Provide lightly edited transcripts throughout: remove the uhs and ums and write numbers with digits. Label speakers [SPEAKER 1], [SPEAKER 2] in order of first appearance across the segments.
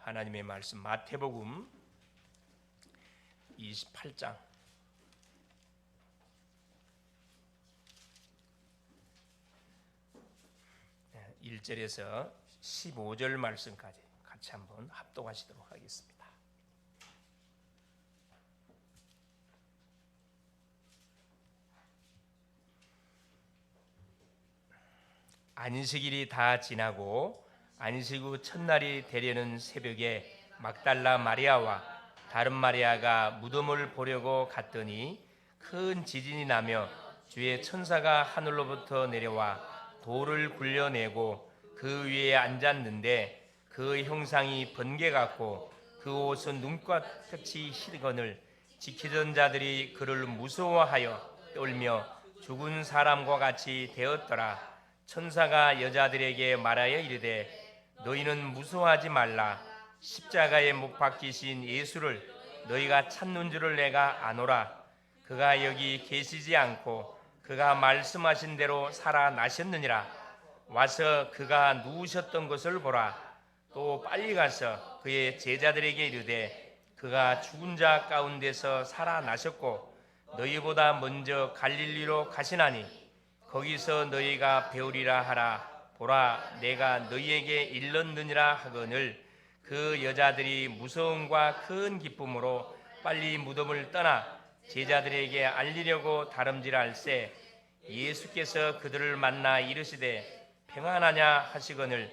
[SPEAKER 1] 하나님의 말씀 마태복음 28장 1절에서 15절 말씀까지 같이 한번 합독하시도록 하겠습니다. 안식일이 다 지나고 안식 후 첫날이 되려는 새벽에 막달라 마리아와 다른 마리아가 무덤을 보려고 갔더니 큰 지진이 나며 주의 천사가 하늘로부터 내려와 돌을 굴려내고 그 위에 앉았는데 그 형상이 번개 같고 그 옷은 눈과 같이 희거늘 지키던 자들이 그를 무서워하여 떨며 죽은 사람과 같이 되었더라. 천사가 여자들에게 말하여 이르되 너희는 무서워하지 말라. 십자가에 못 박히신 예수를 너희가 찾는 줄을 내가 아노라. 그가 여기 계시지 않고 그가 말씀하신 대로 살아나셨느니라. 와서 그가 누우셨던 것을 보라. 또 빨리 가서 그의 제자들에게 이르되 그가 죽은 자 가운데서 살아나셨고 너희보다 먼저 갈릴리로 가시나니 거기서 너희가 배우리라 하라. 보라, 내가 너희에게 일렀느니라 하거늘 그 여자들이 무서움과 큰 기쁨으로 빨리 무덤을 떠나 제자들에게 알리려고 다름질할새 예수께서 그들을 만나 이르시되 평안하냐 하시거늘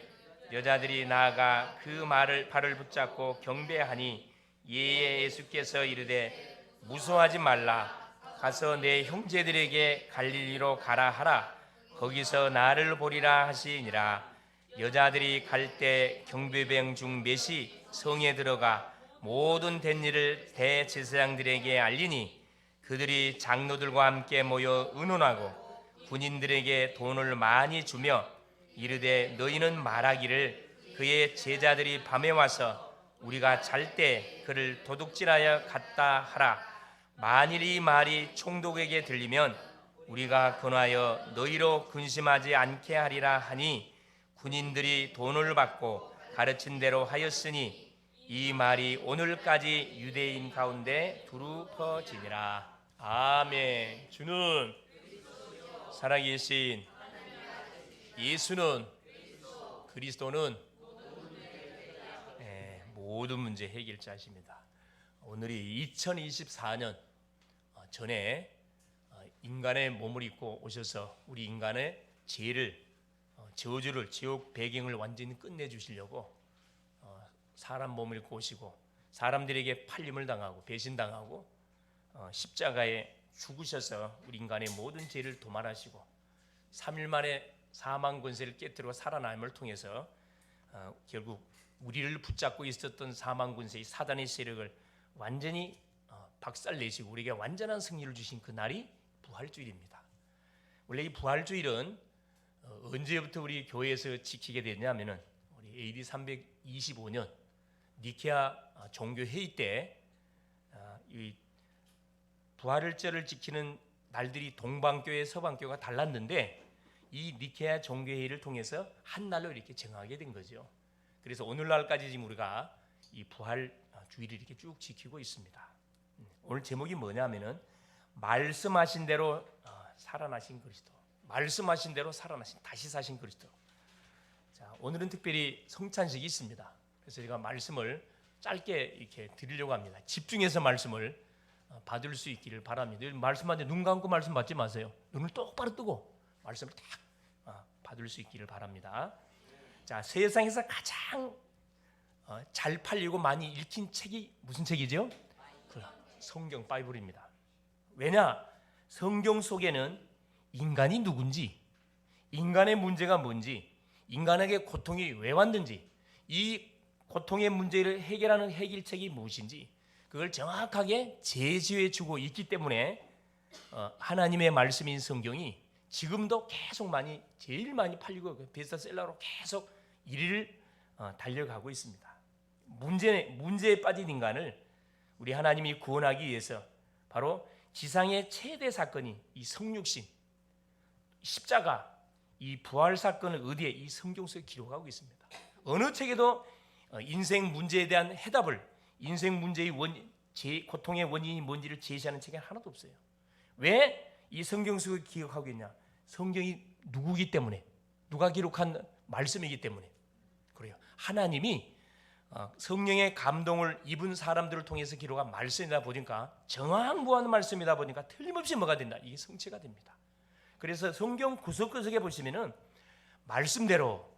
[SPEAKER 1] 여자들이 나아가 그 발을 붙잡고 경배하니 예수께서 이르되 무서워하지 말라. 가서 내 형제들에게 갈릴리로 가라 하라. 거기서 나를 보리라 하시니라. 여자들이 갈 때 경배병 중 몇이 성에 들어가 모든 된 일을 대제사장들에게 알리니 그들이 장로들과 함께 모여 의논하고 군인들에게 돈을 많이 주며 이르되 너희는 말하기를 그의 제자들이 밤에 와서 우리가 잘 때 그를 도둑질하여 갔다 하라. 만일 이 말이 총독에게 들리면 우리가 권하여 너희로 근심하지 않게 하리라 하니 군인들이 돈을 받고 가르친 대로 하였으니 이 말이 오늘까지 유대인 가운데 두루 퍼지니라. 아멘. 주는 살아계신 예수는 그리스도는 모든 문제 해결자십니다. 오늘이 2024년 전에 인간의 몸을 입고 오셔서 우리 인간의 죄를 저주를 지옥 배경을 완전히 끝내주시려고 사람 몸을 입고 오시고 사람들에게 팔림을 당하고 배신당하고 십자가에 죽으셔서 우리 인간의 모든 죄를 도말하시고 3일 만에 사망 권세를 깨뜨리고 살아남음을 통해서 결국 우리를 붙잡고 있었던 사망 권세의 사단의 세력을 완전히 박살내시고 우리에게 완전한 승리를 주신 그 날이 부활주일입니다. 원래 이 부활주일은 언제부터 우리 교회에서 지키게 됐냐면은 우리 AD 325년 니케아 종교회의 때 이 부활절을 지키는 날들이 동방교회, 서방교회가 달랐는데 이 니케아 종교회의를 통해서 한 날로 이렇게 정하게 된 거죠. 그래서 오늘날까지 지금 우리가 이 부활주일을 이렇게 쭉 지키고 있습니다. 오늘 제목이 뭐냐면은 말씀하신 대로 살아나신 그리스도. 말씀하신 대로 살아나신 다시 사신 그리스도. 자, 오늘은 특별히 성찬식이 있습니다. 그래서 제가 말씀을 짧게 이렇게 드리려고 합니다. 집중해서 말씀을 받을 수 있기를 바랍니다. 말씀하는데 눈 감고 말씀 받지 마세요. 눈을 똑바로 뜨고 말씀을 딱 받을 수 있기를 바랍니다. 자, 세상에서 가장 잘 팔리고 많이 읽힌 책이 무슨 책이죠? 성경 바이블입니다. 왜냐? 성경 속에는 인간이 누군지, 인간의 문제가 뭔지, 인간에게 고통이 왜 왔는지, 이 고통의 문제를 해결하는 해결책이 무엇인지 그걸 정확하게 제시해 주고 있기 때문에 하나님의 말씀인 성경이 지금도 계속 제일 많이 팔리고 베스트셀러로 계속 1위를 달려가고 있습니다. 문제에 빠진 인간을 우리 하나님이 구원하기 위해서 바로 지상의 최대 사건이 이 성육신, 십자가, 이 부활 사건을 어디에 이 성경 속에 기록하고 있습니다. 어느 책에도 인생 문제에 대한 해답을, 인생 문제의 고통의 원인이 뭔지를 제시하는 책이 하나도 없어요. 왜 이 성경 속을 기억하고 있냐? 성경이 누구기 때문에, 누가 기록한 말씀이기 때문에 그래요. 하나님이 성령의 감동을 입은 사람들을 통해서 기록한 말씀이다 보니까, 정확무한 말씀이다 보니까 틀림없이 뭐가 된다? 이게 성취가 됩니다. 그래서 성경 구석구석에 보시면은 말씀대로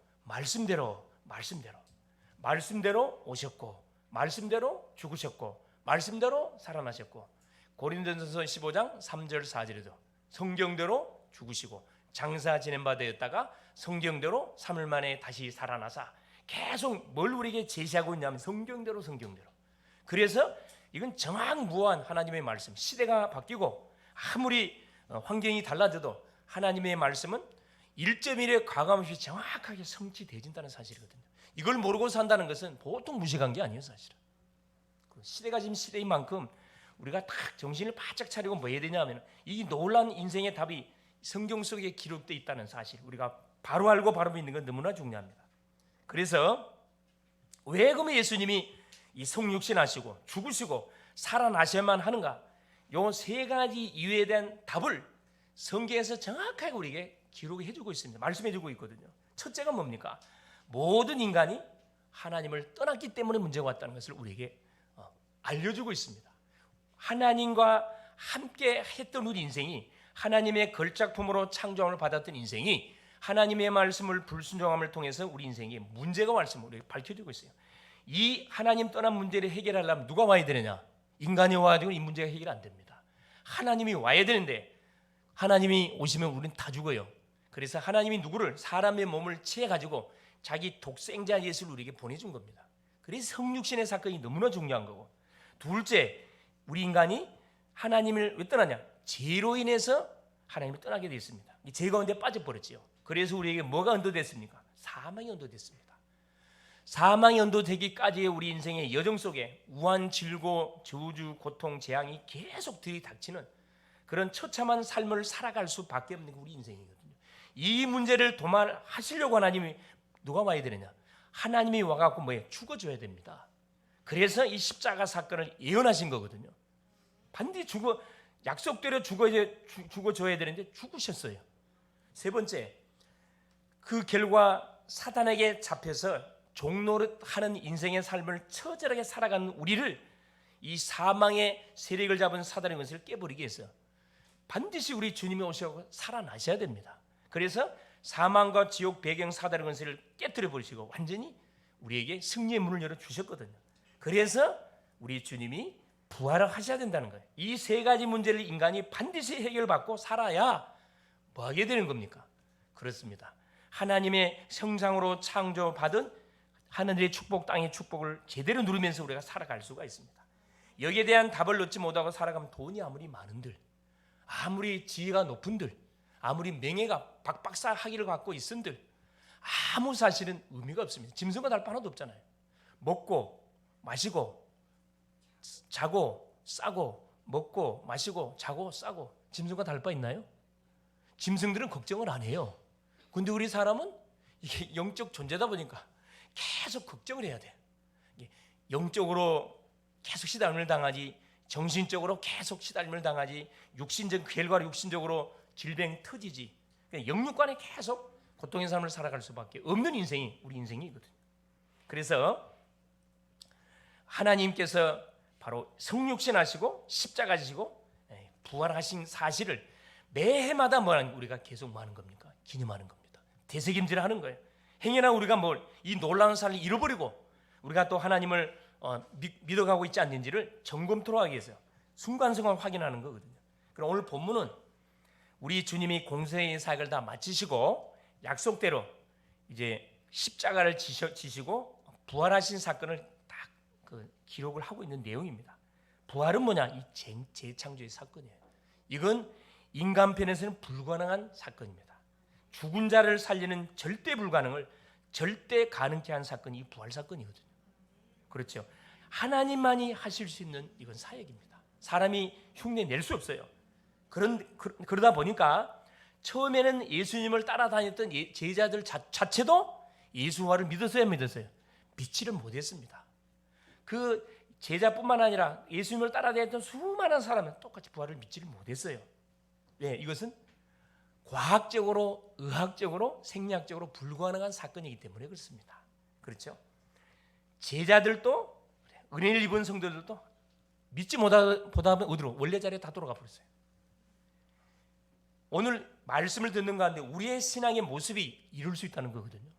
[SPEAKER 1] 오셨고, 말씀대로 죽으셨고, 말씀대로 살아나셨고, 고린도전서 15장 3절 4절에도 성경대로 죽으시고 장사 지낸 바 되었다가 성경대로 3일 만에 다시 살아나사, 계속 뭘 우리에게 제시하고 있냐면 성경대로. 그래서 이건 정확무한 하나님의 말씀. 시대가 바뀌고 아무리 환경이 달라져도 하나님의 말씀은 1.1의 과감없이 정확하게 성취되진다는 사실이거든요. 이걸 모르고 산다는 것은 보통 무식한 게 아니에요, 사실은. 시대가 지금 시대인 만큼 우리가 딱 정신을 바짝 차리고 뭐 해야 되냐면, 이 놀라운 인생의 답이 성경 속에 기록되어 있다는 사실, 우리가 바로 알고 바로 믿는 건 너무나 중요합니다. 그래서 왜 그러면 예수님이 이 성육신하시고 죽으시고 살아나셔야만 하는가? 요 세 가지 이유에 대한 답을 성경에서 정확하게 우리에게 기록해 주고 있습니다. 말씀해 주고 있거든요. 첫째가 뭡니까? 모든 인간이 하나님을 떠났기 때문에 문제가 왔다는 것을 우리에게 알려주고 있습니다. 하나님과 함께 했던 우리 인생이, 하나님의 걸작품으로 창조함을 받았던 인생이 하나님의 말씀을 불순종함을 통해서 우리 인생에 문제가 왔음을 우리에게 밝혀주고 있어요. 이 하나님 떠난 문제를 해결하려면 누가 와야 되느냐? 인간이 와가지고 이 문제가 해결 안 됩니다. 하나님이 와야 되는데, 하나님이 오시면 우리는 다 죽어요. 그래서 하나님이 누구를, 사람의 몸을 취해가지고 자기 독생자 예수를 우리에게 보내준 겁니다. 그래서 성육신의 사건이 너무나 중요한 거고, 둘째, 우리 인간이 하나님을 왜 떠나냐? 죄로 인해서 하나님을 떠나게 되어 있습니다. 죄 가운데 빠져버렸지요. 그래서 우리에게 뭐가 언도됐습니까? 사망이 언도됐습니다. 사망이 언도되기까지의 우리 인생의 여정 속에 우한, 질고, 저주, 고통, 재앙이 계속 들이닥치는 그런 처참한 삶을 살아갈 수밖에 없는 우리 인생이거든요. 이 문제를 도말하시려고 하나님이 누가 와야 되느냐? 하나님이 와갖고 뭐예요? 죽어줘야 됩니다. 그래서 이 십자가 사건을 예언하신 거거든요. 반드시 약속대로 죽어줘야 되는데 죽으셨어요. 세 번째, 그 결과 사단에게 잡혀서 종노릇하는 인생의 삶을 처절하게 살아가는 우리를, 이 사망의 세력을 잡은 사단의 것을 깨버리기 위해서 반드시 우리 주님이 오셔서 살아나셔야 됩니다. 그래서 사망과 지옥 배경 사단의 권세를 깨뜨려 버리시고 완전히 우리에게 승리의 문을 열어 주셨거든요. 그래서 우리 주님이 부활을 하셔야 된다는 거예요. 이 세 가지 문제를 인간이 반드시 해결받고 살아야 뭐 하게 되는 겁니까? 그렇습니다. 하나님의 형상으로 창조받은 하늘의 축복, 땅의 축복을 제대로 누리면서 우리가 살아갈 수가 있습니다. 여기에 대한 답을 얻지 못하고 살아가면 돈이 아무리 많은들, 아무리 지혜가 높은들, 아무리 명예가 박박사학위를 갖고 있은들 아무 사실은 의미가 없습니다. 짐승과 다를 바 하나도 없잖아요. 먹고 마시고 자고 싸고, 먹고 마시고 자고 싸고, 짐승과 다를 바 있나요? 짐승들은 걱정을 안 해요. 근데 우리 사람은 이게 영적 존재다 보니까 계속 걱정을 해야 돼. 영적으로 계속 시달림을 당하지, 정신적으로 계속 시달림을 당하지, 육신적 결과로 육신적으로 질병 터지지. 영육간에 계속 고통의 삶을 살아갈 수밖에 없는 인생이 우리 인생이거든요. 그래서 하나님께서 바로 성육신하시고 십자가 지시고 부활하신 사실을 매해마다 우리가 계속 뭐 하는 겁니까? 기념하는 겁니다. 되새김질하는 거예요. 행여나 우리가 이 놀라운 사실을 잃어버리고 우리가 또 하나님을 믿어가고 있지 않는지를 점검토록 하기 위해서 순간순간 확인하는 거거든요. 그럼 오늘 본문은 우리 주님이 공생의 사역을 다 마치시고 약속대로 이제 십자가를 지시고 부활하신 사건을 딱 기록을 하고 있는 내용입니다. 부활은 뭐냐? 이 재창조의 사건이에요. 이건 인간편에서는 불가능한 사건입니다. 죽은 자를 살리는 절대 불가능을 절대 가능케 한 사건이 이 부활 사건이거든요. 그렇죠. 하나님만이 하실 수 있는 이건 사역입니다. 사람이 흉내 낼 수 없어요. 그러다 보니까 처음에는 예수님을 따라다녔던 제자들 자체도 예수와를 믿었어요, 믿었어요? 믿지를 못했습니다. 그 제자뿐만 아니라 예수님을 따라다녔던 수많은 사람은 똑같이 부활을 믿지를 못했어요. 왜? 이것은 과학적으로, 의학적으로, 생리학적으로 불가능한 사건이기 때문에 그렇습니다. 그렇죠? 제자들도, 은혜를 입은 성도들도 믿지 못하다 어디로? 원래 자리에 다 돌아가 버렸어요. 오늘 말씀을 듣는 가운데 우리의 신앙의 모습이 이룰 수 있다는 거거든요.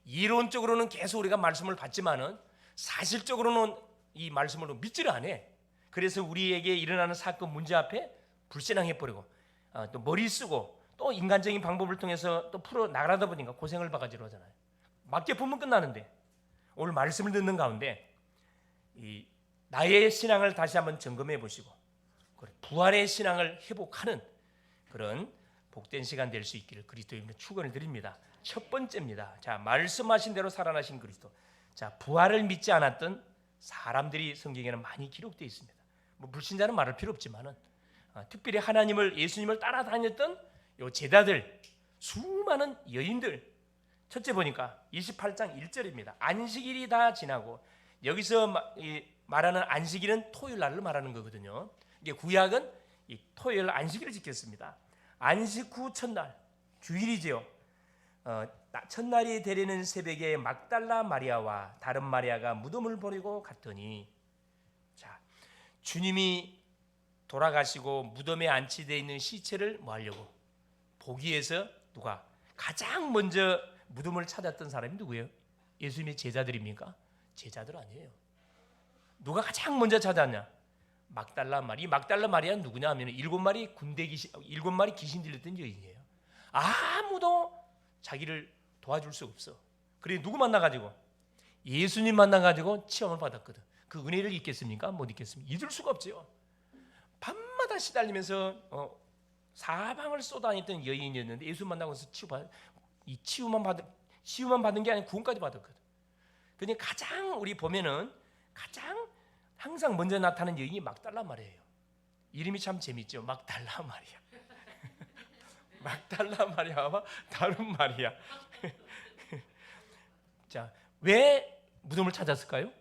[SPEAKER 1] 이론적으로는 계속 우리가 말씀을 받지만은 사실적으로는 이 말씀을 믿지를 않아. 그래서 우리에게 일어나는 사건 문제 앞에 불신앙해 버리고 또 머리 쓰고 또 인간적인 방법을 통해서 또 풀어 나가다 보니까 고생을 바가지로 하잖아요. 맞게 보면 끝나는데 오늘 말씀을 듣는 가운데 이 나의 신앙을 다시 한번 점검해 보시고 부활의 신앙을 회복하는 그런 복된 시간 될 수 있기를 그리스도의 축원을 드립니다. 첫 번째입니다. 자, 말씀하신 대로 살아나신 그리스도. 자, 부활을 믿지 않았던 사람들이 성경에는 많이 기록되어 있습니다. 뭐 불신자는 말할 필요 없지만은 특별히 하나님을 예수님을 따라다녔던 요 제자들, 수많은 여인들. 첫째 보니까 28장 1절입니다. 안식일이 다 지나고 여기서 말하는 안식일은 토요일 날을 말하는 거거든요. 이게 구약은 이 토요일 안식일을 지켰습니다. 안식 후 첫날 주일이지요. 첫날이 되려는 새벽에 막달라 마리아와 다른 마리아가 무덤을 버리고 갔더니, 자, 주님이 돌아가시고 무덤에 안치되어 있는 시체를 뭐 하려고 보기 위해서 누가 가장 먼저 무덤을 찾았던 사람이 누구예요? 예수님의 제자들입니까? 제자들 아니에요. 누가 가장 먼저 찾았냐? 막달라 마리. 이 막달라 마리아는 누구냐 하면 7마리 귀신 들렸던 여인이에요. 아무도 자기를 도와줄 수 없어. 그래 누구 만나가지고? 예수님 만나가지고 체험을 받았거든. 그 은혜를 잊겠습니까? 못 잊겠습니까? 잊을 수가 없죠. 밤마다 시달리면서 사방을 쏘다녔던 여인이었는데 예수 만나고서 치유만 받은 게 아니라 구원까지 받았거든. 그러니 가장 우리 보면은 가장 항상 먼저 나타나는 여인이 막달라 마리아예요. 이름이 참 재밌죠. 막달라 마리아. 막달라 마리아와 다른 마리아. 자, 왜 무덤을 찾았을까요?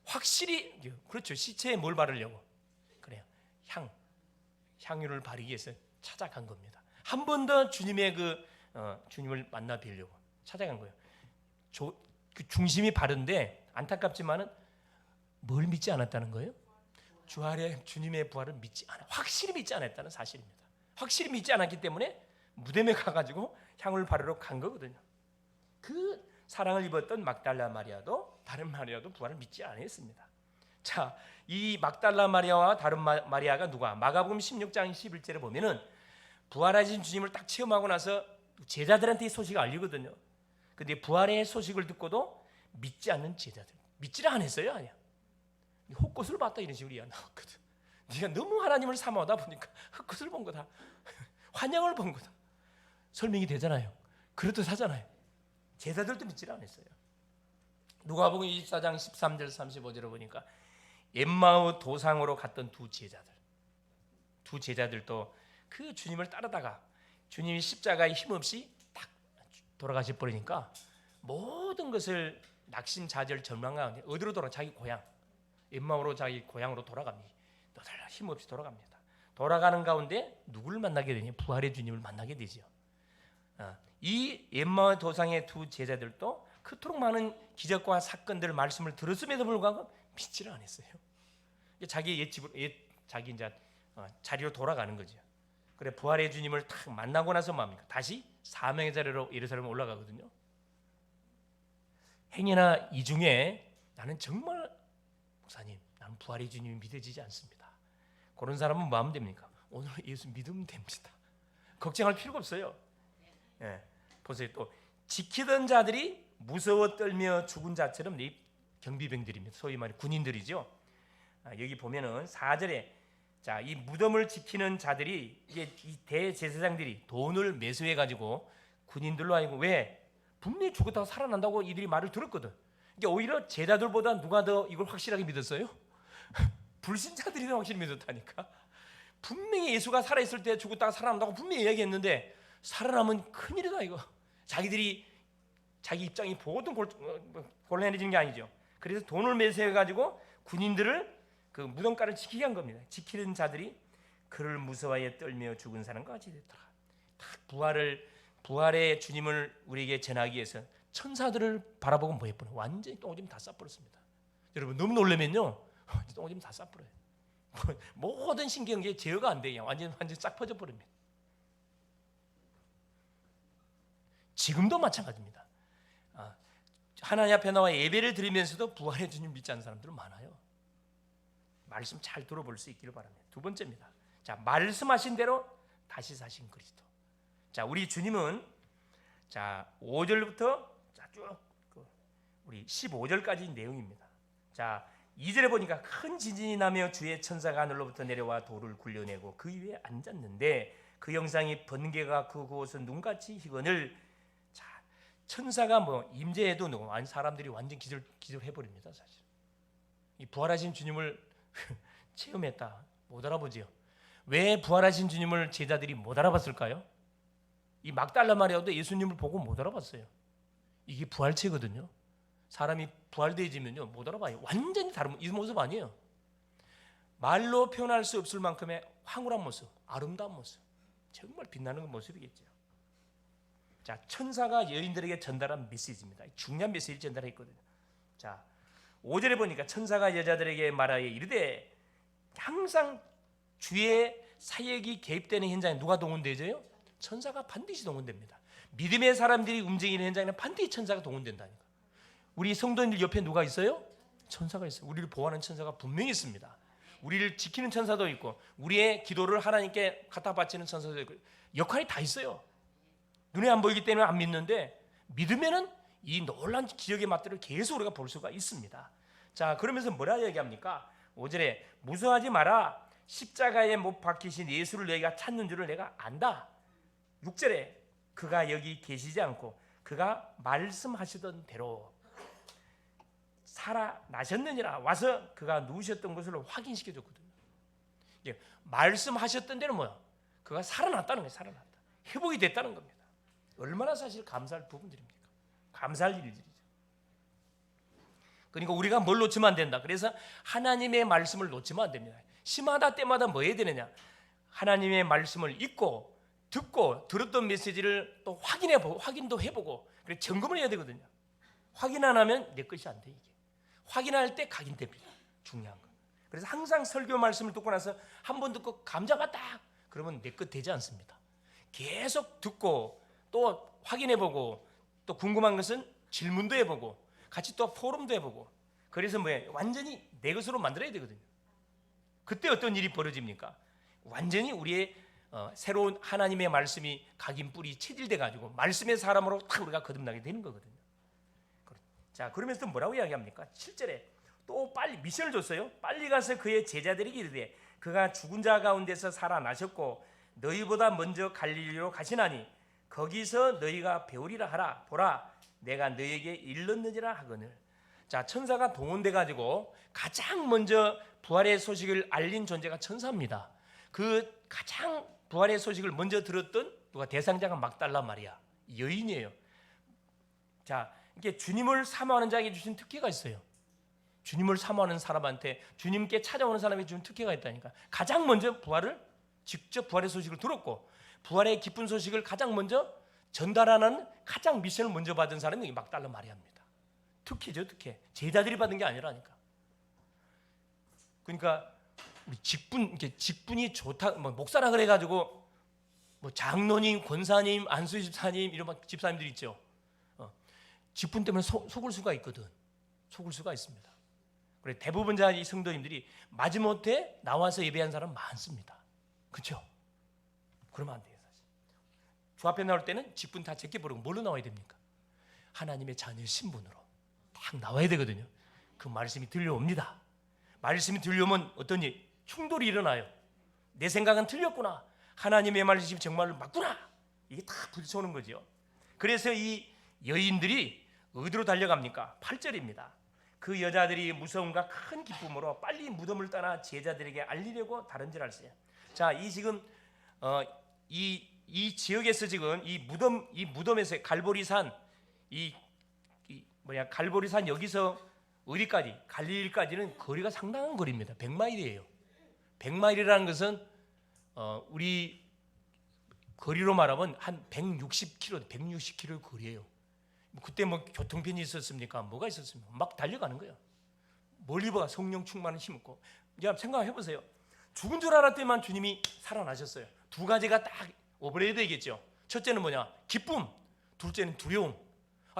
[SPEAKER 1] 확실히 그렇죠. 시체에 뭘 바르려고? 그래요. 향유를 바르기 위해서 찾아간 겁니다. 한 번 더 주님의 주님을 만나 뵈려고 찾아간 거예요. 그 중심이 바른데 안타깝지만은 뭘 믿지 않았다는 거예요? 주님의 부활을 믿지 않아. 확실히 믿지 않았다는 사실입니다. 확실히 믿지 않았기 때문에 무덤에 가가지고 향을 바르러 간 거거든요. 그 사랑을 입었던 막달라 마리아도 다른 마리아도 부활을 믿지 않았습니다. 자, 이 막달라 마리아와 다른 마리아가 누가? 마가복음 16장 11절에 보면은 부활하신 주님을 딱 체험하고 나서 제자들한테 이 소식을 알리거든요. 근데 부활의 소식을 듣고도 믿지 않는 제자들, 믿지를 않았어요. 아니야. 헛것을 봤다 이런 식으로 이야기 나왔거든. 네가 너무 하나님을 사모하다 보니까 헛것을 본 거다. 환영을 본 거다. 설명이 되잖아요. 그렇듯 하잖아요. 제자들도 믿지를 않았어요. 누가복음 24장 13절 35절을 보니까 엠마우 도상으로 갔던 두 제자들도 그 주님을 따르다가 주님이 십자가에 힘없이 딱 돌아가시 버리니까 모든 것을 낙심자절 절망 가운데 어디로 자기 고향 엠마우로 자기 고향으로 돌아갑니다. 힘없이 돌아갑니다. 돌아가는 가운데 누구를 만나게 되냐? 부활의 주님을 만나게 되죠. 이 엠마우 도상의 두 제자들도 그토록 많은 기적과 사건들 말씀을 들었음에도 불구하고 믿지를 않았어요. 자기 자기 이제 자리로 돌아가는 거죠. 그래 부활의 주님을 딱 만나고 나서 뭡니까? 다시 사명의 자리로 예루살렘 올라가거든요. 행여나 이 중에 나는 정말 목사님, 나는 부활의 주님이 믿어지지 않습니다. 그런 사람은 뭐 하면 됩니까? 오늘 예수 믿으면 됩니다. 걱정할 필요가 없어요. 예, 보세요. 또 지키던 자들이 무서워 떨며 죽은 자처럼 이 경비병들입니다. 소위 말해 군인들이죠. 여기 보면은 4절에 자, 이 무덤을 지키는 자들이 이게 이 대제사장들이 돈을 매수해 가지고 군인들로 하여금 왜 분명히 죽었다가 살아난다고 이들이 말을 들었거든. 이게 오히려 제자들보다 누가 더 이걸 확실하게 믿었어요? 불신자들이 더 확실히 믿었다니까. 분명히 예수가 살아있을 때 죽었다가 살아난다고 분명히 이야기했는데 살아나면 큰일이다 이거. 자기들이 자기 입장이 모든 곤란해지는 게 아니죠. 그래서 돈을 매수해 가지고 군인들을 그 무덤가를 지키게 한 겁니다. 지키는 자들이 그를 무서워하여 떨며 죽은 사람과 같이 됐더라. 다 부활의 주님을 우리에게 전하기 위해서 천사들을 바라보고 뭐 했구나. 완전히 똥오줌 다 싸버렸습니다. 여러분 너무 놀라면요, 똥오줌 다 싸버려요. 모든 신경계 제어가 안 돼요. 완전 싹 퍼져 버립니다. 지금도 마찬가지입니다. 하나님 앞에 나와 예배를 드리면서도 부활의 주님 믿지 않는 사람들은 많아요. 말씀 잘 들어볼 수 있기를 바랍니다. 두 번째입니다. 자, 말씀하신 대로 다시 사신 그리스도. 자, 우리 주님은 자 5절부터 쭉 우리 15절까지 내용입니다. 자, 2절에 보니까 큰 지진이 나며 주의 천사가 하늘로부터 내려와 돌을 굴려내고 그 위에 앉았는데 그 영상이 번개가 그 곳은 눈같이 희건을. 자, 천사가 뭐 임재해도 누구 아니 사람들이 완전 기절해 버립니다. 사실 이 부활하신 주님을 체험했다 못 알아보지요. 왜 부활하신 주님을 제자들이 못 알아봤을까요? 이 막달라 마리아도 예수님을 보고 못 알아봤어요. 이게 부활체거든요. 사람이 부활되어지면요 못 알아봐요. 완전히 다른 이 모습 아니에요. 말로 표현할 수 없을 만큼의 황홀한 모습, 아름다운 모습, 정말 빛나는 모습이겠죠. 자, 천사가 여인들에게 전달한 메시지입니다. 중요한 메시지를 전달했거든요. 자, 5절에 보니까 천사가 여자들에게 말하여 이르되, 항상 주의 사역이 개입되는 현장에 누가 동원되죠? 천사가 반드시 동원됩니다. 믿음의 사람들이 움직이는 현장에는 반드시 천사가 동원된다니까. 우리 성도님들 옆에 누가 있어요? 천사가 있어요. 우리를 보호하는 천사가 분명히 있습니다. 우리를 지키는 천사도 있고 우리의 기도를 하나님께 갖다 바치는 천사도 있고 역할이 다 있어요. 눈에 안 보이기 때문에 안 믿는데 믿으면은 이 놀라운 기적의 맛들을 계속 우리가 볼 수가 있습니다. 자, 그러면서 뭐라 얘기합니까? 5절에 무서워하지 마라. 십자가에 못 박히신 예수를 너희가 찾는 줄을 내가 안다. 6절에 그가 여기 계시지 않고 그가 말씀하시던 대로 살아나셨느니라. 와서 그가 누우셨던 것을 확인시켜 줬거든요. 말씀하셨던 대로 뭐야? 그가 살아났다는 거예요. 살아났다. 회복이 됐다는 겁니다. 얼마나 사실 감사할 부분들입니까? 감사할 일들이죠. 그러니까 우리가 뭘 놓치면 안 된다. 그래서 하나님의 말씀을 놓치면 안 됩니다. 심하다 때마다 뭐 해야 되느냐? 하나님의 말씀을 읽고 듣고 들었던 메시지를 또 확인도 해보고 그래 점검을 해야 되거든요. 확인 안 하면 내 것이 안 돼. 이게 확인할 때 각인됩니다. 중요한 거. 그래서 항상 설교 말씀을 듣고 나서 한 번 듣고 감 잡았다 그러면 내 것 되지 않습니다. 계속 듣고 또 확인해보고 또 궁금한 것은 질문도 해보고 같이 또 포럼도 해보고 그래서 뭐예요? 완전히 내 것으로 만들어야 되거든요. 그때 어떤 일이 벌어집니까? 완전히 우리의 새로운 하나님의 말씀이 각인 뿌리 체질돼 가지고 말씀의 사람으로 딱 우리가 거듭나게 되는 거거든요. 자, 그러면서 또 뭐라고 이야기합니까? 7절에 또 빨리 미션을 줬어요. 빨리 가서 그의 제자들에게 이르되 그가 죽은 자 가운데서 살아나셨고 너희보다 먼저 갈릴리로 가시나니 거기서 너희가 배우리라 하라. 보라 내가 너희에게 일렀느니라 하거늘. 자, 천사가 동원돼 가지고 가장 먼저 부활의 소식을 알린 존재가 천사입니다. 그 가장 부활의 소식을 먼저 들었던 누가 대상자가 막달라 마리아 여인이에요. 자, 이게 주님을 사모하는 자에게 주신 특혜가 있어요. 주님을 사모하는 사람한테 주님께 찾아오는 사람에게 주는 특혜가 있다니까. 가장 먼저 직접 부활의 소식을 들었고 부활의 기쁜 소식을 가장 먼저 전달하는 가장 미션을 먼저 받은 사람이 막달라 마리아입니다. 특혜죠, 특혜. 제자들이 받은 게 아니라니까. 그러니까 직분이 좋다, 목사라 그래가지고 장로님, 권사님, 안수 집사님 이런 집사님들 있죠. 직분 때문에 속을 수가 있거든. 속을 수가 있습니다. 그래 대부분 이 성도님들이 마지못해 나와서 예배한 사람 많습니다. 그렇죠? 그러면 안 돼요. 사실 주 앞에 나올 때는 직분 다 제껴버리고 뭘로 나와야 됩니까? 하나님의 자녀의 신분으로 딱 나와야 되거든요. 그 말씀이 들려옵니다. 말씀이 들려오면 어떤 일? 충돌이 일어나요. 내 생각은 틀렸구나. 하나님의 말씀이 정말로 맞구나. 이게 다 부딪혀오는 거죠. 그래서 이 여인들이 어디로 달려갑니까? 8절입니다. 그 여자들이 무서움과 큰 기쁨으로 빨리 무덤을 떠나 제자들에게 알리려고 다른질 알세요. 자, 이 지금 이 지역에서 지금 이 무덤에서 갈보리산 이 갈보리산 여기서 어디까지? 갈릴리까지는 거리가 상당한 거리입니다. 100마일이에요. 100마일이라는 것은 우리 거리로 말하면 한 160km, 160km 거리예요. 그때 뭐 교통편이 있었습니까? 뭐가 있었습니까? 막 달려가는 거예요. 멀리 봐, 성령 충만을 힘있고. 이제 생각해 보세요. 죽은 줄 알았더니만 주님이 살아나셨어요. 두 가지가 딱 오버레이 되겠죠. 첫째는 뭐냐? 기쁨. 둘째는 두려움.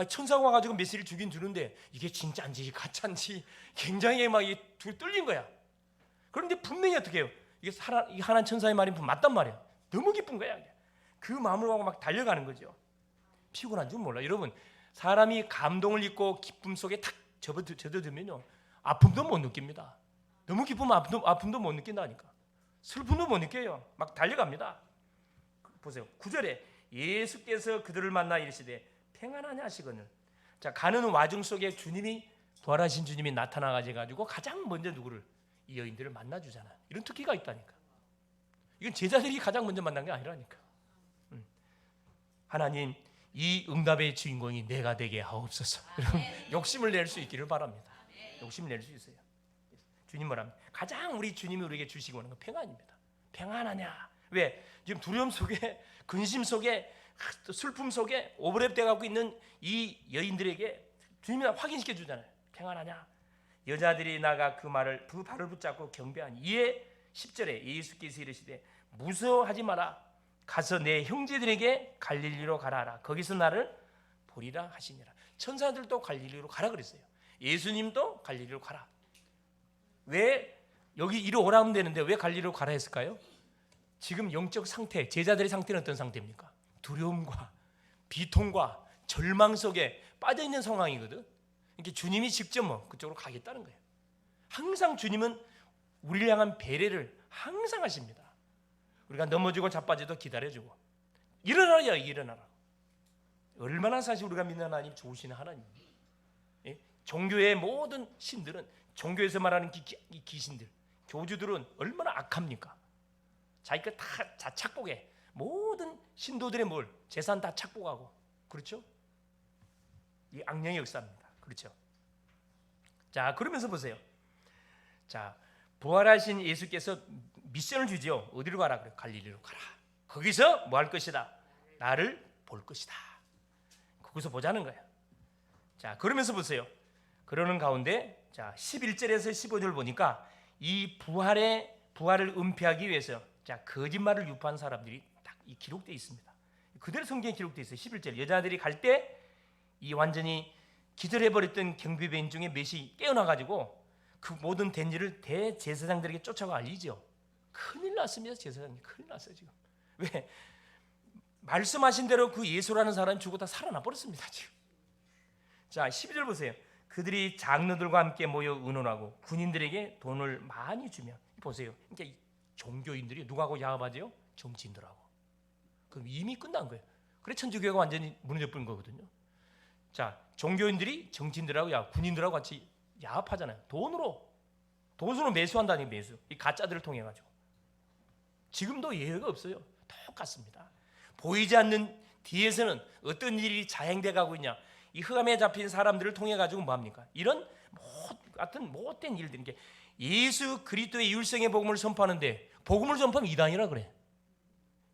[SPEAKER 1] 천사가 와가지고 메시를 주긴 주는데 이게 진짜인지 가짜인지 굉장히 막 둘 떨린 거야. 그런데 분명히 어떻게 해요? 이게 하나님 천사의 말이 맞단 말이야. 너무 기쁜 거야. 그 마음을 하고 막 달려가는 거죠. 피곤한 줄 몰라. 여러분, 사람이 감동을 입고 기쁨 속에 탁 젖어들면요, 아픔도 못 느낍니다. 너무 기쁘면 아픔도 못 느낀다니까. 슬픔도 못 느껴요. 막 달려갑니다. 보세요. 9절에 예수께서 그들을 만나 이르시되 평안하냐 하시거늘. 자, 가는 와중 속에 주님이, 부활하신 주님이 나타나가지고 가장 먼저 누구를? 이 여인들을 만나주잖아. 이런 특기가 있다니까. 이건 제자들이 가장 먼저 만난 게 아니라니까. 하나님, 이 응답의 주인공이 내가 되게 하옵소서. 욕심을 낼 수 있기를 바랍니다. 욕심을 낼 수 있어요. 주님 뭐랍니까? 가장 우리 주님이 우리에게 주시고 하는 건 평안입니다. 평안하냐? 왜? 지금 두려움 속에, 근심 속에, 슬픔 속에 오버랩 돼갖고 있는 이 여인들에게 주님이 확인시켜 주잖아요. 평안하냐? 여자들이 나가 그 발을 붙잡고 경배하니, 이에 10절에 예수께서 이르시되 무서워하지 마라. 가서 내 형제들에게 갈릴리로 가라 하라. 거기서 나를 보리라 하시니라. 천사들도 갈릴리로 가라 그랬어요. 예수님도 갈릴리로 가라. 왜 여기 이리 오라면 되는데 왜 갈릴리로 가라 했을까요? 지금 영적 상태, 제자들의 상태는 어떤 상태입니까? 두려움과 비통과 절망 속에 빠져 있는 상황이거든. 그러니까 주님이 직접 그쪽으로 가겠다는 거예요. 항상 주님은 우리를 향한 배려를 항상 하십니다. 우리가 넘어지고 자빠져도 기다려주고, 일어나라, 일어나라. 얼마나 사실 우리가 믿는 하나님 좋으신 하나님입니다. 예? 종교의 모든 신들은, 종교에서 말하는 이 귀신들, 교주들은 얼마나 악합니까? 자기가 다 착복해. 모든 신도들의 재산 다 착복하고, 그렇죠? 이 악령의 역사입니다. 그렇죠? 자, 그러면서 보세요. 자, 부활하신 예수께서 미션을 주죠. 어디로 가라 그래? 갈릴리로 가라. 거기서 뭐 할 것이다? 나를 볼 것이다. 거기서 보자는 거야. 자, 그러면서 보세요. 그러는 가운데, 자, 11절에서 15절 보니까 이 부활을 은폐하기 위해서, 자, 거짓말을 유포한 사람들이 딱 기록되어 있습니다. 그대로 성경에 기록되어 있어요. 11절 여자들이 갈 때 이 완전히 기절해버렸던 경비병 중에 몇이 깨어나가지고 그 모든 된 일을 대제사장들에게 쫓아가 알리죠. 큰일 났습니다. 제사장님 큰일 났어요 지금. 왜? 말씀하신 대로 그 예수라는 사람이 죽고 다 살아나 버렸습니다 지금. 자, 12절 보세요. 그들이 장로들과 함께 모여 의논하고 군인들에게 돈을 많이 주며, 보세요. 그러니까 종교인들이 누구하고 야합하죠? 정치인들하고. 그럼 이미 끝난 거예요. 그래 천주교가 완전히 무너져 버린 거거든요. 자, 종교인들이 정치인들하고 군인들하고 같이 야합하잖아요. 돈으로 매수한다니, 매수. 이 가짜들을 통해 가지고. 지금도 예외가 없어요. 똑같습니다. 보이지 않는 뒤에서는 어떤 일이 자행돼 가고 있냐? 이 흑암에 잡힌 사람들을 통해 가지고 뭐 합니까? 이런 같은 못된 일들. 이게 예수 그리스도의 율성의 복음을 선포하는데, 복음을 선포하면 이단이라 그래.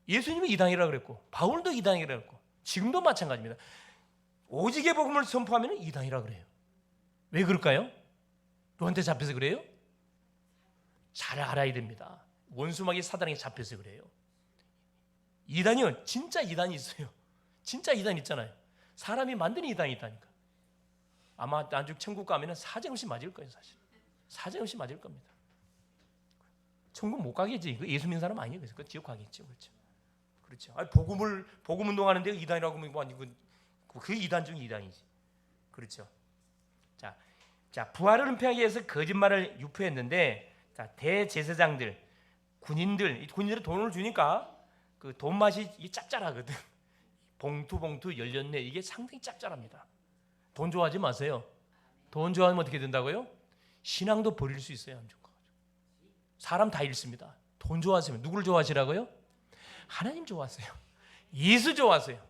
[SPEAKER 1] 예수님이 이단이라 그랬고, 바울도 이단이라 그랬고, 지금도 마찬가지입니다. 오직의 복음을 선포하면 이단이라 그래요. 왜 그럴까요? 누구한테 잡혀서 그래요? 잘 알아야 됩니다. 원수마귀 사단에게 잡혀서 그래요. 이단이요, 진짜 이단이 있어요. 진짜 이단 있잖아요. 사람이 만든 이단이 있다니까. 아마 나중 천국 가면 사정없이 맞을 거예요. 사실 사정없이 맞을 겁니다. 천국 못 가겠지. 그 예수 믿는 사람 아니에요. 그래서 지옥 가겠죠. 그렇죠. 그렇죠. 아니, 복음 운동하는데 이단이라고 하면 뭐 아니고, 그 이단 중 이단이지. 그렇죠. 자, 부활을 은폐하기 위해서 거짓말을 유포했는데, 자, 대제사장들, 군인들은 돈을 주니까 그 돈 맛이 이게 짭짤하거든. 봉투 열렸네. 이게 상당히 짭짤합니다. 돈 좋아하지 마세요. 돈 좋아하면 어떻게 된다고요? 신앙도 버릴 수 있어요. 사람 다 잃습니다. 돈 좋아하시면 누구를 좋아하시라고요? 하나님 좋아하세요. 예수 좋아하세요.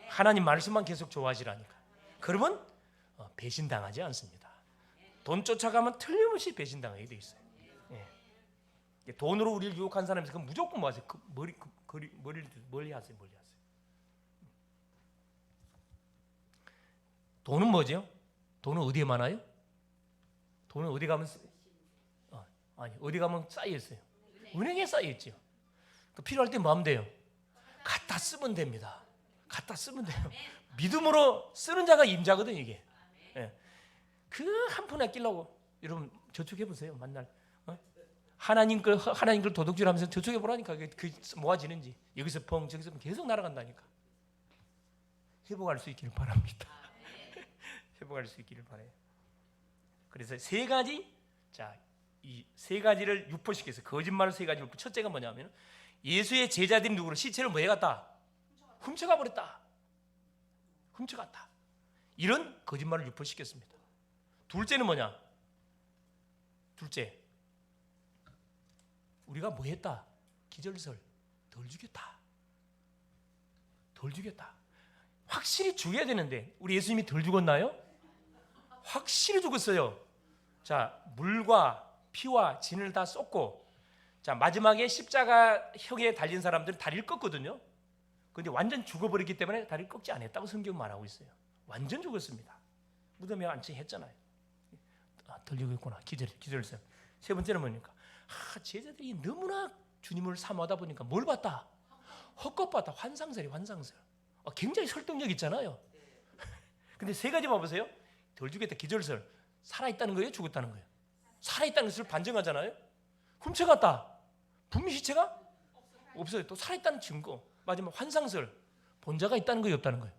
[SPEAKER 1] 하나님 말씀만 계속 좋아하시라니까. 그러면 배신당하지 않습니다. 돈 쫓아가면 틀림없이 배신당하게 돼 있어요. 예. 돈으로 우리를 유혹한 사람이 있으면 무조건 뭐 하세요? 머리를 멀리 하세요. 돈은 뭐죠? 돈은 어디에 많아요? 돈은 어디 가면 어디 가면 쌓여 있어요. 은행에 쌓여 있죠. 필요할 때 뭐 하면 돼요? 갖다 쓰면 됩니다. 갖다 쓰면 돼요. 믿음으로 쓰는 자가 임자거든 이게. 예. 그 한 푼 아끼려고 여러분 저축해 보세요. 만날 하나님 걸 도둑질하면서 저축해 보라니까 그 모아지는지 여기서 펑 저기서 계속 날아간다니까. 회복할 수 있기를 바랍니다. 회복할 수 있기를 바라요. 그래서 세 가지, 자, 이 세 가지를 유포시켜서 거짓말을 세 가지 유포. 첫째가 뭐냐면 예수의 제자들이 누구를 시체를 뭐 해갔다? 훔쳐가 버렸다. 훔쳐갔다. 이런 거짓말을 유포시켰습니다. 둘째는 뭐냐? 둘째, 우리가 뭐 했다? 기절설 덜 죽였다. 덜 죽였다. 확실히 죽여야 되는데 우리 예수님이 덜 죽었나요? 확실히 죽었어요. 자, 물과 피와 진을 다 쏟고, 자, 마지막에 십자가형에 달린 사람들은 다리를 꺾거든요. 근데 완전 죽어버렸기 때문에 다리를 꺾지 않았다고 성경은 말하고 있어요. 완전 죽었습니다. 무덤에 안치했잖아요. 덜 죽였구나. 기절설. 세 번째는 뭡니까? 제자들이 너무나 주님을 사모하다 보니까 뭘 봤다? 헛것 봤다. 환상설. 굉장히 설득력 있잖아요. 근데 세 가지 봐보세요. 덜 죽였다. 기절설. 살아있다는 거예요? 죽었다는 거예요? 살아있다는 것을 반증하잖아요. 훔쳐갔다. 분명 시체가 없어요. 또 살아있다는 증거. 마지막 환상설. 본자가 있다는 거예요? 없다는 거예요?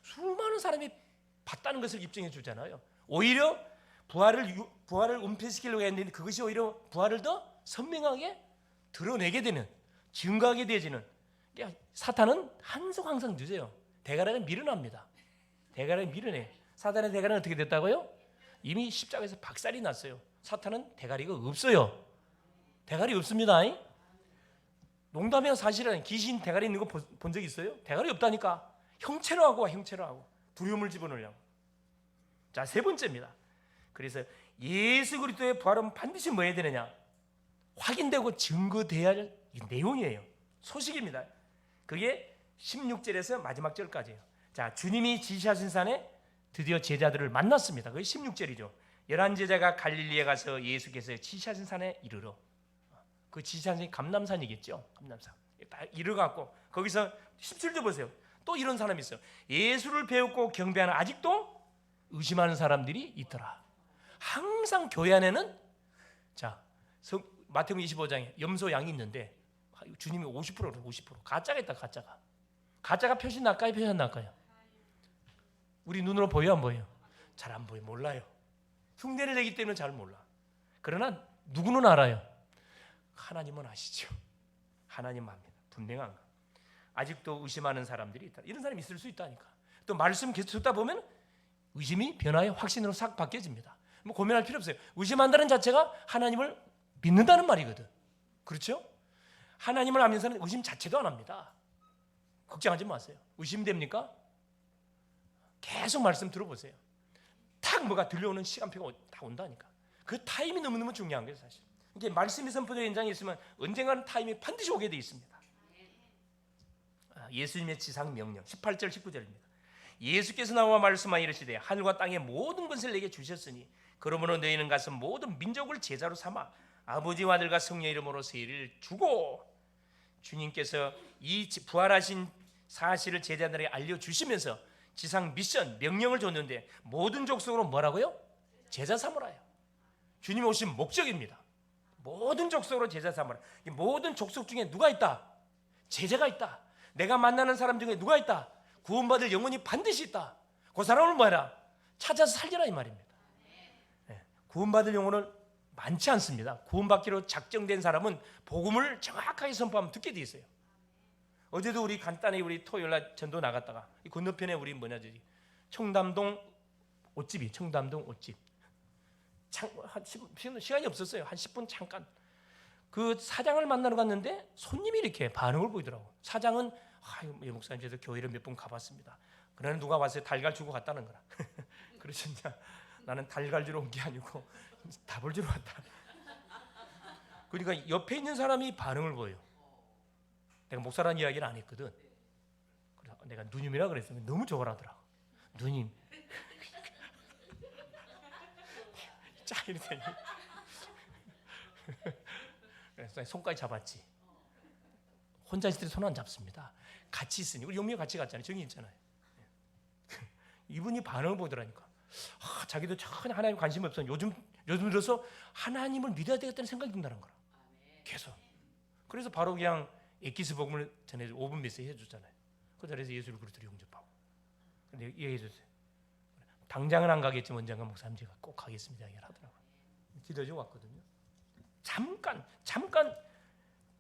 [SPEAKER 1] 수많은 사람이 봤다는 것을 입증해 주잖아요. 오히려 부활을 은폐시키려고 했는데 그것이 오히려 부활을 더 선명하게 드러내게 되는, 증거하게 되어지는. 그러니까 사탄은 항상 늦어요. 대가라는 미련합니다. 대가라는 미련해. 사탄의 대가는 어떻게 됐다고요? 이미 십자가에서 박살이 났어요. 사탄은 대가리가 없어요. 대가리 없습니다. 농담이야. 사실은 귀신 대가리 있는 거 본 적 있어요? 대가리 없다니까. 형체로 하고 두려움을 집어넣으려고. 자, 세 번째입니다. 그래서 예수 그리스도의 부활은 반드시 뭐 해야 되느냐? 확인되고 증거돼야 할 내용이에요. 소식입니다. 그게 16절에서 마지막 절까지예요. 자, 주님이 지시하신 산에 드디어 제자들을 만났습니다. 그게 16절이죠. 11제자가 갈릴리에 가서 예수께서 지시하신 산에 이르러, 그 지시하신 산이 감람산이겠죠. 감람산. 딱 이르갖고 거기서 17절 보세요. 또 이런 사람이 있어요. 예수를 배웠고 경배하는 아직도 의심하는 사람들이 있더라. 항상 교회 안에는, 자, 마태복음 25장에 염소 양이 있는데 주님이 50%로 50% 가짜가 있다. 가짜가 표시 날까요? 표시 안 날까요? 우리 눈으로 보여 안 보여? 잘 안 보여. 몰라요. 흉내를 내기 때문에 잘 몰라. 그러나 누구는 알아요? 하나님은 아시죠. 하나님 압니다. 분명한 거. 아직도 의심하는 사람들이 있다. 이런 사람이 있을 수 있다니까. 또 말씀 계속 듣다 보면 의심이 변화의 확신으로 싹 바뀌어집니다. 뭐 고민할 필요 없어요. 의심한다는 자체가 하나님을 믿는다는 말이거든. 그렇죠? 하나님을 아는 사람은 의심 자체도 안 합니다. 걱정하지 마세요. 의심됩니까? 계속 말씀 들어보세요. 탁 뭐가 들려오는 시간표가 다 온다니까. 그 타임이 너무너무 중요한 거예요, 사실. 이게 말씀이 선포된 현장에 있으면 언젠가는 타임이 반드시 오게 돼 있습니다. 예수님의 지상 명령 18절 19절입니다. 예수께서 나와 말씀하여 이르시되 하늘과 땅의 모든 것을 내게 주셨으니 그러므로 너희는 가서 모든 민족을 제자로 삼아 아버지와 아들과 성령 이름으로 세례를 주고, 주님께서 이 부활하신 사실을 제자들에게 알려주시면서 지상 미션 명령을 줬는데 모든 족속으로 뭐라고요? 제자 삼으라요. 주님 오신 목적입니다. 모든 족속으로 제자 삼으라. 모든 족속 중에 누가 있다? 제자가 있다. 내가 만나는 사람 중에 누가 있다? 구원받을 영혼이 반드시 있다. 그 사람을 뭐해라? 찾아서 살리라 이 말입니다. 네. 구원받을 영혼은 많지 않습니다. 구원받기로 작정된 사람은 복음을 정확하게 선포하면 듣게 돼 있어요. 어제도 우리 간단히 우리 토요일날 전도 나갔다가 이 건너편에 우리 뭐냐지 청담동 옷집이 청담동 옷집 시간이 없었어요. 한 10분 잠깐 그 사장을 만나러 갔는데 손님이 이렇게 반응을 보이더라고. 사장은 목사님 저도 교회를 몇 번 가봤습니다. 그러나 누가 와서 달걀 주고 갔다는 거라. 그러셨냐? 나는 달걀 주러 온 게 아니고 답을 주러 왔다. 그러니까 옆에 있는 사람이 반응을 보여요. 내가 목사라는 이야기를 안 했거든. 그래서 내가 누님이라 그랬으면 너무 좋아하더라고. 누님. 짜 이러더니 그래서 손까지 잡았지. 혼자 있을 때 손 안 잡습니다. 같이 있으니 우리 영미가 같이 갔잖아요. 정이 있잖아요. 이분이 반응을 보더라니까. 자기도 전혀 하나님 관심이 없었는데 요즘 들어서 하나님을 믿어야 되겠다는 생각이 든다는 거라. 계속. 그래서 바로 그냥 엑기스 복음을 전해서 5분 메시지 해줬잖아요. 그 자리에서 예수를 그리스도로 영접하고. 근데 얘기해줬어요. 당장은 안 가겠지만 언젠가 목사님 제가 꼭 가겠습니다. 얘기를 하더라고요. 기도해 왔거든요. 잠깐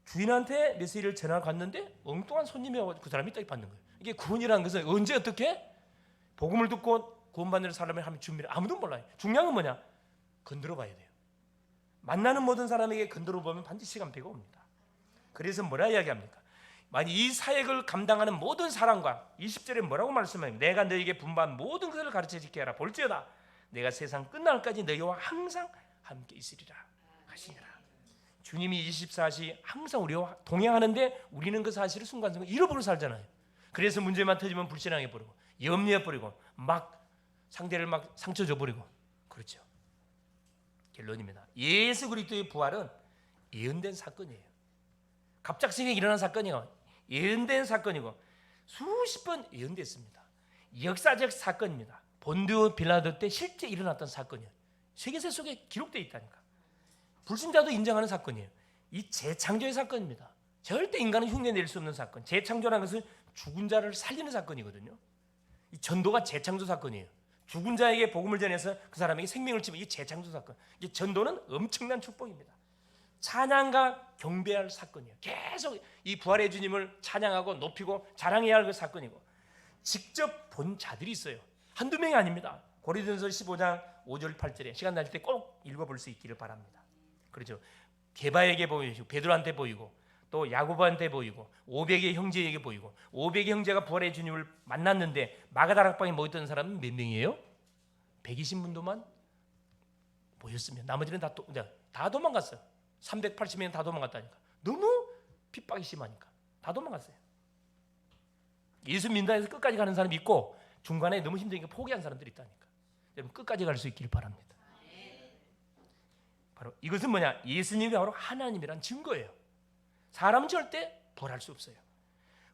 [SPEAKER 1] 주인한테 메시지를 전화 갔는데 엉뚱한 손님이 와서 그 사람이 딱 받는 거예요. 이게 구원이라는 것은 언제 어떻게 복음을 듣고 구원받는 사람을 하면 준비를 아무도 몰라요. 중요한 건 뭐냐? 건드려 봐야 돼요. 만나는 모든 사람에게 건드려 보면 반드시 시간표가 옵니다. 그래서 뭐라 이야기합니까? 만약 이 사역을 감당하는 모든 사람과 20절에 뭐라고 말씀해요? 내가 너에게 분반 모든 것을 가르쳐 지게 하라. 볼지어다 내가 세상 끝날까지 너희와 항상 함께 있으리라 하시니라. 주님이 24시 항상 우리와 동행하는데 우리는 그 사실을 순간순간 잃어버리고 살잖아요. 그래서 문제만 터지면 불신앙해 버리고 염려해 버리고 막 상대를 막 상처 줘 버리고 그렇죠. 결론입니다. 예수 그리스도의 부활은 예언된 사건이에요. 갑작스레 일어난 사건이요. 예언된 사건이고 수십 번 예언됐습니다. 역사적 사건입니다. 본디오 빌라도 때 실제 일어났던 사건이에요. 세계사 속에 기록되어 있다니까. 불신자도 인정하는 사건이에요. 이 재창조의 사건입니다. 절대 인간은 흉내낼 수 없는 사건. 재창조라는 것은 죽은 자를 살리는 사건이거든요. 이 전도가 재창조 사건이에요. 죽은 자에게 복음을 전해서 그 사람에게 생명을 주면 이 재창조 사건. 이 전도는 엄청난 축복입니다. 찬양과 경배할 사건이에요. 계속 이 부활의 주님을 찬양하고 높이고 자랑해야 할 그 사건이고 직접 본 자들이 있어요. 한두 명이 아닙니다. 고린도전서 15장 5절 8절에 시간 날 때 꼭 읽어볼 수 있기를 바랍니다. 그렇죠. 게바에게 보이고 베드로한테 보이고 또 야고보한테 보이고 500의 형제에게 보이고 500의 형제가 부활의 주님을 만났는데 마가다락방에 모였던 사람은 몇 명이에요? 120분도만 모였으면 나머지는 다 도망갔어요. 380명 다 도망갔다니까. 너무 핍박이 심하니까 다 도망갔어요. 예수 믿는다 해서 끝까지 가는 사람이 있고 중간에 너무 힘드니까 포기한 사람들이 있다니까. 여러분 끝까지 갈 수 있길 바랍니다. 바로 이것은 뭐냐? 예수님이 바로 하나님이란 증거예요. 사람은 절대 부활할 수 없어요.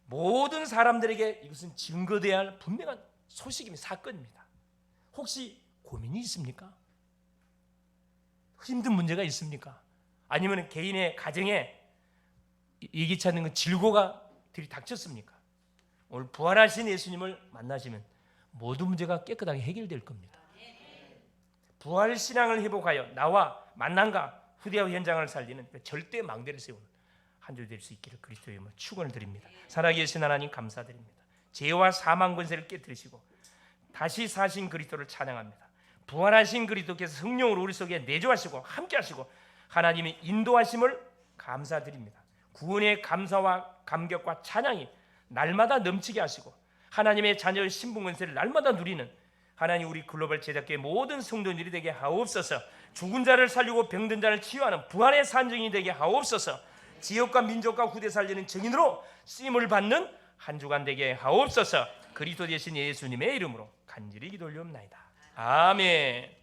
[SPEAKER 1] 모든 사람들에게 이것은 증거되어야 할 분명한 소식입니다. 사건입니다. 혹시 고민이 있습니까? 힘든 문제가 있습니까? 아니면 개인의 가정에 예기치 않는 질고가 들이닥쳤습니까? 오늘 부활하신 예수님을 만나시면 모든 문제가 깨끗하게 해결될 겁니다. 부활 신앙을 회복하여 나와 만남과 후대와 현장을 살리는 절대 망대를 세우는 한 주 될 수 있기를 그리스도의 이름으로 축원을 드립니다. 살아계신 하나님 감사드립니다. 죄와 사망 권세를 깨뜨리시고 다시 사신 그리스도를 찬양합니다. 부활하신 그리스도께서 성령으로 우리 속에 내주하시고 함께하시고 하나님의 인도하심을 감사드립니다. 구원의 감사와 감격과 찬양이 날마다 넘치게 하시고 하나님의 자녀의 신분 권세를 날마다 누리는 하나님 우리 글로벌 제작계의 모든 성도들이 되게 하옵소서. 죽은 자를 살리고 병든 자를 치유하는 부활의 산증이 되게 하옵소서. 지역과 민족과 후대 살리는 증인으로 쓰임을 받는 한 주간 되게 하옵소서. 그리스도 되신 예수님의 이름으로 간절히 기도 올리옵나이다. 아멘.